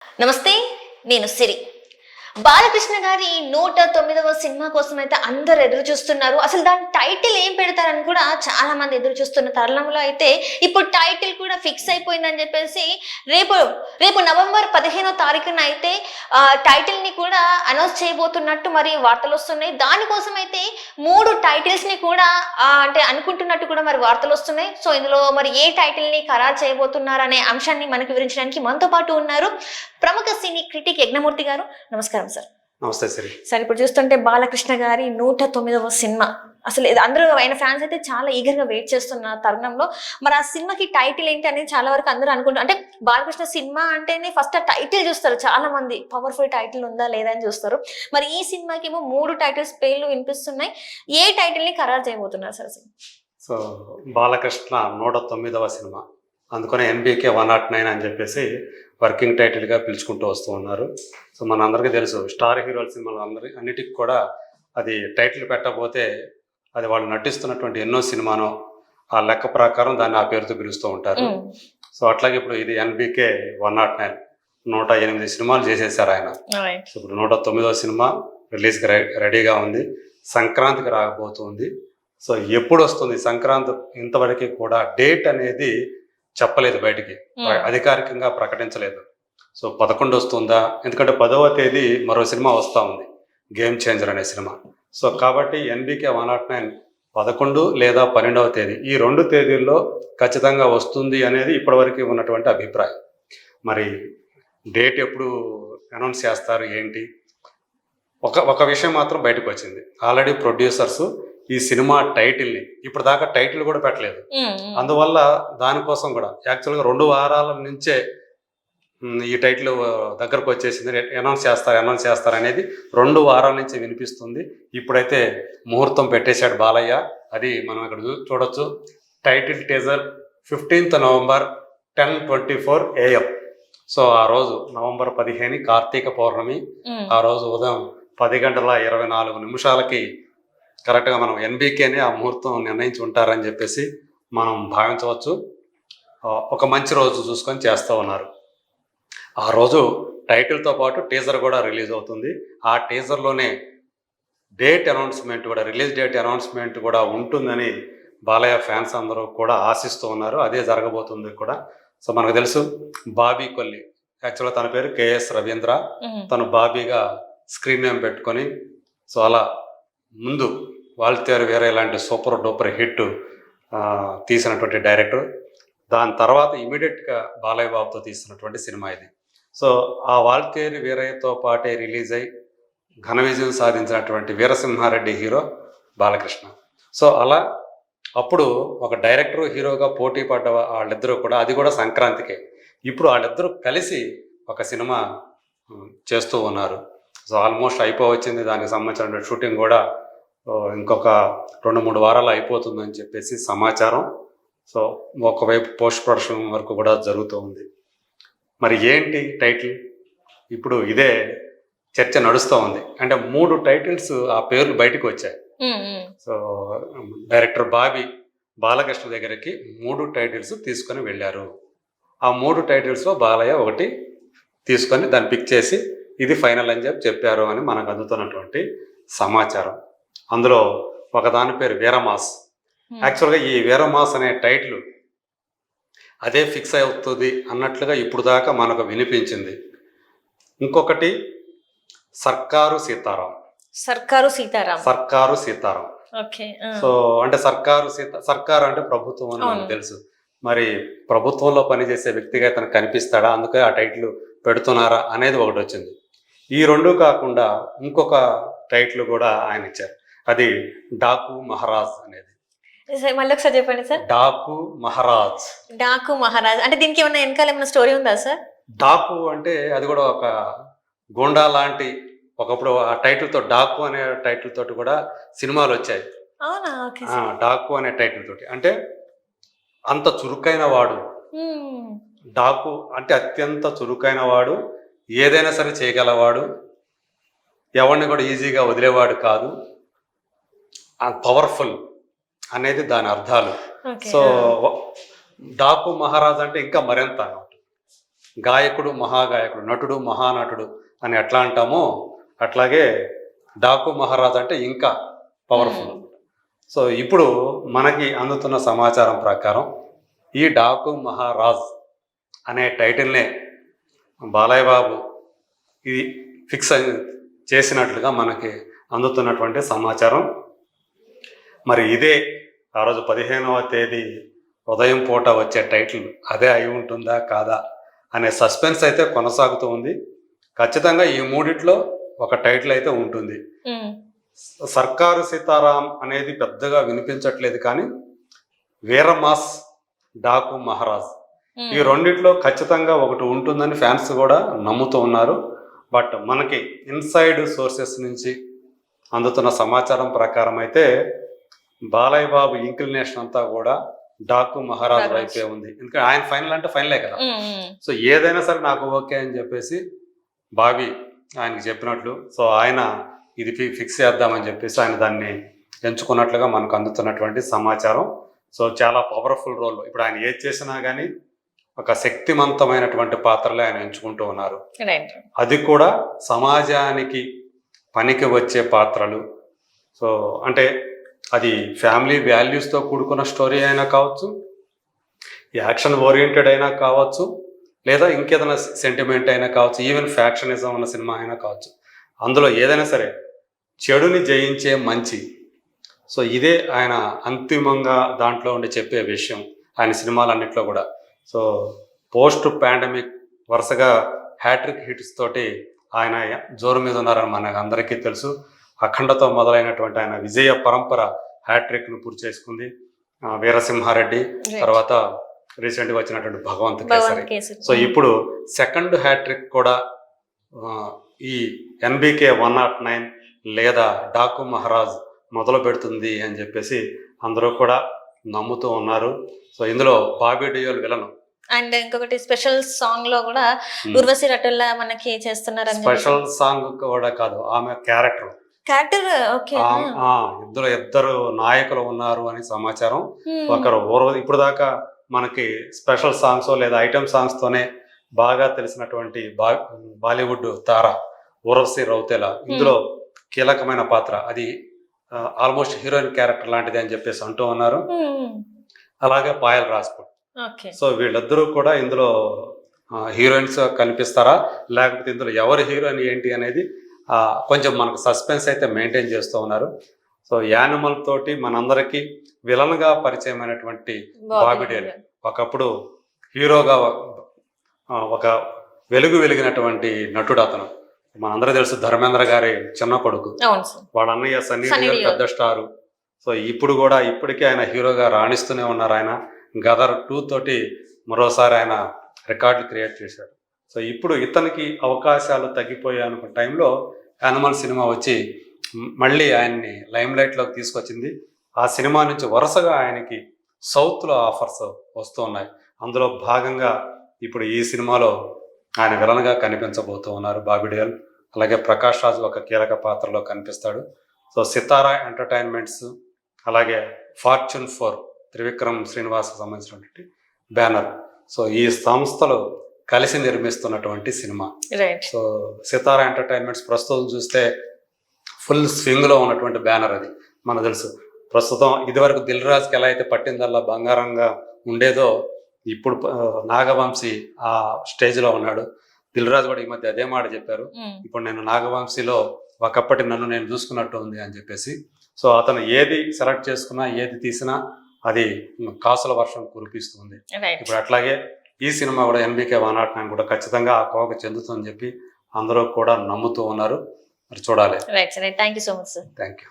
నమస్తే. నేను సిరి. బాలకృష్ణ గారి 109వ సినిమా కోసం అయితే అందరు ఎదురు చూస్తున్నారు. అసలు దాని టైటిల్ ఏం పెడతారని కూడా చాలా మంది ఎదురు చూస్తున్న తరుణంలో అయితే ఇప్పుడు టైటిల్ కూడా ఫిక్స్ అయిపోయిందని చెప్పేసి రేపు రేపు నవంబర్ 15వ తారీఖున అయితే టైటిల్ ని కూడా అనౌన్స్ చేయబోతున్నట్టు మరి వార్తలు వస్తున్నాయి. దానికోసం అయితే 3 టైటిల్స్ ని కూడా అంటే అనుకుంటున్నట్టు కూడా మరి వార్తలు వస్తున్నాయి. సో ఇందులో మరి ఏ టైటిల్ ని ఖరారు చేయబోతున్నారు అనే అంశాన్ని మనకు వివరించడానికి మనతో పాటు ఉన్నారు ప్రముఖ సినీ క్రిటిక్ యజ్ఞమూర్తి గారు. నమస్కారం సార్. నమస్తే సరి. సార్, ఇప్పుడు చూస్తుంటే బాలకృష్ణ గారి 109వ సినిమా, అసలు అందరూ ఆయన ఫ్యాన్స్ అయితే చాలా ఈగర్ గా వెయిట్ చేస్తున్న తరుణంలో మరి ఆ సినిమాకి టైటిల్ ఏంటి అనేది చాలా వరకు అందరూ అనుకుంటారు. అంటే బాలకృష్ణ సినిమా అంటేనే ఫస్ట్ ఆ టైటిల్ చూస్తారు చాలా మంది, పవర్ఫుల్ టైటిల్ ఉందా లేదా అని చూస్తారు. మరి ఈ సినిమాకి ఏమో 3 టైటిల్స్ పేర్లు వినిపిస్తున్నాయి. ఏ టైటిల్ ని ఖరారు చేయబోతున్నారు సార్ అసలు? సో బాలకృష్ణ 109వ సినిమా, అందుకనే ఎన్బికే 109 అని చెప్పేసి వర్కింగ్ టైటిల్గా పిలుచుకుంటూ వస్తూ ఉన్నారు. సో మన అందరికీ తెలుసు, స్టార్ హీరోల సినిమాలు అన్నిటికీ కూడా అది టైటిల్ పెట్టకపోతే అది వాళ్ళు నటిస్తున్నటువంటి ఎన్నో సినిమానో ఆ లెక్క ప్రకారం దాన్ని ఆ పేరుతో పిలుస్తూ ఉంటారు. సో అట్లాగే ఇప్పుడు ఇది ఎన్బికే 109, 108 సినిమాలు చేసేసారు ఆయన. సో ఇప్పుడు 109వ సినిమా రిలీజ్కి రెడీగా ఉంది. సంక్రాంతికి రాకపోతుంది. సో ఎప్పుడు వస్తుంది సంక్రాంతి ఇంతవరకు కూడా డేట్ అనేది చెప్పలేదు, బయటికి అధికారికంగా ప్రకటించలేదు. సో 11 వస్తుందా, ఎందుకంటే 10వ తేదీ మరో సినిమా వస్తూ ఉంది, గేమ్ చేంజర్ అనే సినిమా. సో కాబట్టి ఎన్బికే 109 11 లేదా 12వ తేదీ, ఈ 2 తేదీల్లో ఖచ్చితంగా వస్తుంది అనేది ఇప్పటివరకు ఉన్నటువంటి అభిప్రాయం. మరి డేట్ ఎప్పుడు అనౌన్స్ చేస్తారు ఏంటి? ఒక విషయం మాత్రం బయటకు వచ్చింది. ఆల్రెడీ ప్రొడ్యూసర్స్ ఈ సినిమా టైటిల్ని ఇప్పుడు దాకా టైటిల్ కూడా పెట్టలేదు. అందువల్ల దానికోసం కూడా యాక్చువల్గా 2 వారాల నుంచే ఈ టైటిల్ దగ్గరకు వచ్చేసింది. అనౌన్స్ చేస్తారు అనేది 2 వారాల నుంచి వినిపిస్తుంది. ఇప్పుడైతే ముహూర్తం పెట్టేశాడు బాలయ్య. అది మనం ఇక్కడ చూడొచ్చు. Title teaser 15th November 10:24 AM. So ఆ రోజు నవంబర్ 15 కార్తీక పౌర్ణమి. ఆ రోజు ఉదయం 10:24 కరెక్ట్గా మనం ఎన్బికేనే ఆ ముహూర్తం నిర్ణయించి ఉంటారని చెప్పేసి మనం భావించవచ్చు. ఒక మంచి రోజు చూసుకొని చేస్తూ ఉన్నారు. ఆ రోజు టైటిల్తో పాటు టీజర్ కూడా రిలీజ్ అవుతుంది. ఆ టీజర్లోనే డేట్ అనౌన్స్మెంట్ కూడా, రిలీజ్ డేట్ అనౌన్స్మెంట్ కూడా ఉంటుందని బాలయ్య ఫ్యాన్స్ అందరూ కూడా ఆశిస్తూ ఉన్నారు. అదే జరగబోతుంది కూడా. సో మనకు తెలుసు, బాబీ కొల్లి, యాక్చువల్గా తన పేరు కేఎస్ రవీంద్ర. తను బాబీగా స్క్రీన్ నేమ్ పెట్టుకొని, సో అలా ముందు వాల్తేరు వేరే ఇలాంటి సూపర్ డూపర్ హిట్ తీసినటువంటి డైరెక్టర్. దాని తర్వాత ఇమీడియట్గా బాలయ్య బాబుతో తీసినటువంటి సినిమా ఇది. సో ఆ వాల్తేరు వీరయ్యతో పాటే రిలీజ్ అయి ఘన విజయం సాధించినటువంటి వీరసింహారెడ్డి హీరో బాలకృష్ణ. సో అలా అప్పుడు ఒక డైరెక్టర్ హీరోగా పోటీ పడ్డ వాళ్ళిద్దరూ కూడా, అది కూడా సంక్రాంతికే, ఇప్పుడు వాళ్ళిద్దరూ కలిసి ఒక సినిమా చేస్తూ ఉన్నారు. సో ఆల్మోస్ట్ అయిపోవచ్చింది. దానికి సంబంధించిన షూటింగ్ కూడా ఇంకొక 2-3 వారాలు అయిపోతుందని చెప్పేసి సమాచారం. సో ఒకవైపు పోస్ట్ ప్రొడక్షన్ వరకు కూడా జరుగుతూ ఉంది. మరి ఏంటి టైటిల్? ఇప్పుడు ఇదే చర్చ నడుస్తూ ఉంది. అంటే 3 టైటిల్స్ ఆ పేర్లు బయటకు వచ్చాయి. సో డైరెక్టర్ బాలకృష్ణ దగ్గరికి 3 టైటిల్స్ తీసుకొని వెళ్ళారు. ఆ 3 టైటిల్స్లో బాలయ్య ఒకటి తీసుకొని దాన్ని పిక్ చేసి ఇది ఫైనల్ అని చెప్పారు అని మనకు అందుతున్నటువంటి సమాచారం. అందులో ఒకదాని పేరు వీరమాస్. యాక్చువల్గా ఈ వీరమాస్ అనే టైటిల్ అదే ఫిక్స్ అవుతుంది అన్నట్లుగా ఇప్పుడు దాకా మనకు వినిపించింది. ఇంకొకటి సర్కారు సీతారాం. సో అంటే సర్కారు అంటే ప్రభుత్వం అని మనకు తెలుసు. మరి ప్రభుత్వంలో పనిచేసే వ్యక్తిగా తనకు కనిపిస్తాడా, అందుకే ఆ టైటిల్ పెడుతున్నారా అనేది ఒకటి వచ్చింది. ఈ 2 కాకుండా ఇంకొక టైటిల్ కూడా ఆయన ఇచ్చారు. అది డాకు మహారాజ్ అనేది. మళ్ళీ ఒకసారి చెప్పండి సార్. డాకు మహారాజ్ అంటే దీనికి ఏమన్నా వెనకాల ఏమైనా స్టోరీ ఉందా సార్? డాకు అంటే అది కూడా ఒక గోండా లాంటి, ఒకప్పుడు ఆ టైటిల్ తో డాకు అనే టైటిల్ తోటి కూడా సినిమాలు వచ్చాయి. డాకు అనే టైటిల్ తోటి, అంటే అంత చురుకైన వాడు. డాకు అంటే అత్యంత చురుకైన వాడు, ఏదైనా సరే చేయగలవాడు, ఎవరిని కూడా ఈజీగా వదిలేవాడు కాదు, పవర్ఫుల్ అనేది దాని అర్థాలు. సో డాకు మహారాజ్ అంటే ఇంకా మరింత గాయకుడు మహాగాయకుడు, నటుడు మహానటుడు అని ఎట్లా అంటామో అట్లాగే డాకు మహారాజ్ అంటే ఇంకా పవర్ఫుల్. సో ఇప్పుడు మనకి అందుతున్న సమాచారం ప్రకారం ఈ డాకు మహారాజ్ అనే టైటిల్నే బాలయ్య బాబు ఇది ఫిక్స్ చేసినట్లుగా మనకి అందుతున్నటువంటి సమాచారం. మరి ఇదే ఆ రోజు 15వ తేదీ ఉదయం పూట వచ్చే టైటిల్ అదే అయి ఉంటుందా కాదా అనే సస్పెన్స్ అయితే కొనసాగుతూ ఉంది. ఖచ్చితంగా ఈ మూడిట్లో ఒక టైటిల్ అయితే ఉంటుంది. సర్కారు సీతారాం అనేది పెద్దగా వినిపించట్లేదు, కానీ వీరమాస్ డాకు మహారాజ్ ఈ రెండిట్లో ఖచ్చితంగా ఒకటి ఉంటుందని ఫ్యాన్స్ కూడా నమ్ముతూ ఉన్నారు. బట్ మనకి ఇన్సైడ్ సోర్సెస్ నుంచి అందుతున్న సమాచారం ప్రకారం అయితే బాలయ్య బాబు ఇంక్లినేషన్ అంతా కూడా డాకు మహారాజ్ వైపే ఉంది. ఎందుకంటే ఆయన ఫైనల్ అంటే ఫైనలే కదా. సో ఏదైనా సరే నాకు ఓకే అని చెప్పేసి బాబీ ఆయనకి చెప్పినట్లు, సో ఆయన ఇది ఫిక్స్ చేద్దామని చెప్పేసి ఆయన దాన్ని ఎంచుకున్నట్లుగా మనకు అందుతున్నటువంటి సమాచారం. సో చాలా పవర్ఫుల్ రోల్. ఇప్పుడు ఆయన ఏది చేసినా కానీ ఒక శక్తివంతమైనటువంటి పాత్రలే ఆయన ఎంచుకుంటూ ఉన్నారు. అది కూడా సమాజానికి పనికి వచ్చే పాత్రలు. సో అంటే అది ఫ్యామిలీ వాల్యూస్తో కూడుకున్న స్టోరీ అయినా కావచ్చు, యాక్షన్ ఓరియంటెడ్ అయినా కావచ్చు, లేదా ఇంకేదైనా సెంటిమెంట్ అయినా కావచ్చు, ఈవెన్ ఫ్యాక్షనిజం ఉన్న సినిమా అయినా కావచ్చు. అందులో ఏదైనా సరే చెడుని జయించే మంచి. సో ఇదే ఆయన అంతిమంగా దాంట్లో ఉండి చెప్పే విషయం ఆయన సినిమాలన్నింటిలో కూడా. సో పోస్ట్ పాండమిక్ వరుసగా హ్యాట్రిక్ హిట్స్ తోటి ఆయన జోరు మీద ఉన్నారని మనకు అందరికీ తెలుసు. అఖండతో మొదలైనటువంటి ఆయన విజయ పరంపర హ్యాట్రిక్ను పూర్తి చేసుకుంది. వీరసింహారెడ్డి తర్వాత రీసెంట్గా వచ్చినటువంటి భగవంత్ కేసరి. సో ఇప్పుడు సెకండ్ హ్యాట్రిక్ కూడా ఈ NBK 109 లేదా డాకు మహారాజ్ మొదలు పెడుతుంది అని చెప్పేసి అందరూ కూడా నమ్ముతూ ఉన్నారు. సో ఇందులో బాబీ డియోల్ విలను అండ్ ఇంకొకటి స్పెషల్ సాంగ్ లో కూడా ఉర్వశి రటుల్లా మనకి చేస్తున్నారు. స్పెషల్ సాంగ్ కూడా కాదు, ఆమె క్యారెక్టర్. ఇందులో ఇద్దరు నాయకులు ఉన్నారు అని సమాచారం. ఒకరు ఇప్పుడు దాకా మనకి స్పెషల్ సాంగ్స్ లేదా ఐటమ్ సాంగ్స్ తోనే బాగా తెలిసినటువంటి బాలీవుడ్ తార ఉర్వశి రౌతేలా ఇందులో కీలకమైన పాత్ర. అది ఆల్మోస్ట్ హీరోయిన్ క్యారెక్టర్ లాంటిది అని చెప్పేసి అంటూ ఉన్నారు. అలాగే పాయల్ రాజ్పుట్. సో వీళ్ళిద్దరూ కూడా ఇందులో హీరోయిన్స్ కనిపిస్తారా, లేకపోతే ఇందులో ఎవరు హీరోయిన్ ఏంటి అనేది కొంచెం మనకు సస్పెన్స్ అయితే మెయింటైన్ చేస్తూ ఉన్నారు. సో యానిమల్ తోటి మనందరికీ విలన్గా పరిచయమైనటువంటి బాబీ డియోల్ ఒకప్పుడు హీరోగా ఒక వెలిగినటువంటి నటుడు. అతను మనందరూ తెలుసు, ధర్మేంద్ర గారి చిన్న కొడుకు. వాళ్ళ అన్నయ్య సన్నీ డియోల్ పెద్ద స్టారు. సో ఇప్పుడు కూడా ఇప్పటికీ ఆయన హీరోగా రాణిస్తూనే ఉన్నారు. ఆయన గదర్ 2 తోటి మరోసారి ఆయన రికార్డులు క్రియేట్ చేశాడు. సో ఇప్పుడు ఇతనికి అవకాశాలు తగ్గిపోయాయి అనుకున్న టైంలో యానిమల్ సినిమా వచ్చి మళ్ళీ ఆయన్ని లైమ్ లైట్లోకి తీసుకొచ్చింది. ఆ సినిమా నుంచి వరుసగా ఆయనకి సౌత్లో ఆఫర్స్ వస్తూ ఉన్నాయి. అందులో భాగంగా ఇప్పుడు ఈ సినిమాలో ఆయన విలన్గా కనిపించబోతూ ఉన్నారు బాబీ డియోల్. అలాగే ప్రకాష్ రాజ్ ఒక కీలక పాత్రలో కనిపిస్తాడు. సో సితారా ఎంటర్టైన్మెంట్స్ అలాగే ఫార్చ్యూన్ 4 త్రివిక్రమ్ శ్రీనివాస్ సంబంధించినటువంటి బ్యానర్. సో ఈ సంస్థలు కలిసి నిర్మిస్తున్నటువంటి సినిమా. సో సితారా ఎంటర్టైన్మెంట్స్ ప్రస్తుతం చూస్తే ఫుల్ స్వింగ్లో ఉన్నటువంటి బ్యానర్. అది మనకు తెలుసు. ప్రస్తుతం ఇదివరకు దిల్ రాజుకి ఎలా అయితే పట్టిందల్లా బంగారంగా ఉండేదో, ఇప్పుడు నాగవంశీ ఆ స్టేజ్లో ఉన్నాడు. దిల్ రాజు కూడా ఈ మధ్య అదే మాట చెప్పారు, ఇప్పుడు నేను నాగవంశీలో ఒకప్పటి నన్ను నేను చూసుకున్నట్టు ఉంది అని చెప్పేసి. సో అతను ఏది సెలెక్ట్ చేసుకున్నా, ఏది తీసినా అది కాసుల వర్షం కురిపిస్తుంది. ఇప్పుడు అట్లాగే ఈ సినిమా కూడా NBK 109 కూడా ఖచ్చితంగా ఆ కోవకు చెందుతుందని చెప్పి అందరూ కూడా నమ్ముతూ ఉన్నారు. మరి చూడాలి. Thank you so much sir. Thank you.